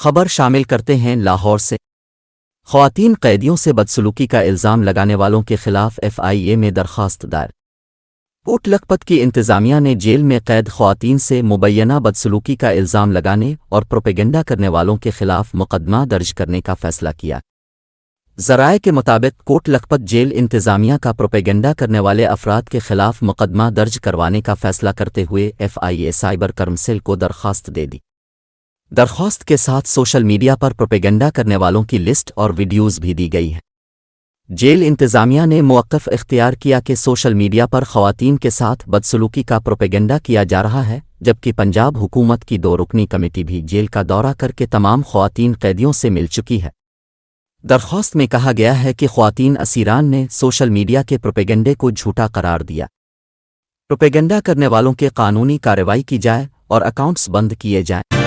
خبر شامل کرتے ہیں لاہور سے۔ خواتین قیدیوں سے بدسلوکی کا الزام لگانے والوں کے خلاف FIA میں درخواست دائر۔ کوٹ لکھپت کی انتظامیہ نے جیل میں قید خواتین سے مبینہ بدسلوکی کا الزام لگانے اور پروپیگنڈا کرنے والوں کے خلاف مقدمہ درج کرنے کا فیصلہ کیا۔ ذرائع کے مطابق کوٹ لکھپت جیل انتظامیہ کا پروپیگنڈا کرنے والے افراد کے خلاف مقدمہ درج کروانے کا فیصلہ کرتے ہوئے FIA سائبر کرم سیل کو درخواست دے دی۔ درخواست کے ساتھ سوشل میڈیا پر پروپیگنڈا کرنے والوں کی لسٹ اور ویڈیوز بھی دی گئی ہیں۔ جیل انتظامیہ نے موقف اختیار کیا کہ سوشل میڈیا پر خواتین کے ساتھ بدسلوکی کا پروپیگنڈا کیا جا رہا ہے، جبکہ پنجاب حکومت کی 2 رکنی کمیٹی بھی جیل کا دورہ کر کے تمام خواتین قیدیوں سے مل چکی ہے۔ درخواست میں کہا گیا ہے کہ خواتین اسیران نے سوشل میڈیا کے پروپیگنڈے کو جھوٹا قرار دیا۔ پروپیگنڈا کرنے والوں کے قانونی کارروائی کی جائے اور اکاؤنٹس بند کیے جائیں۔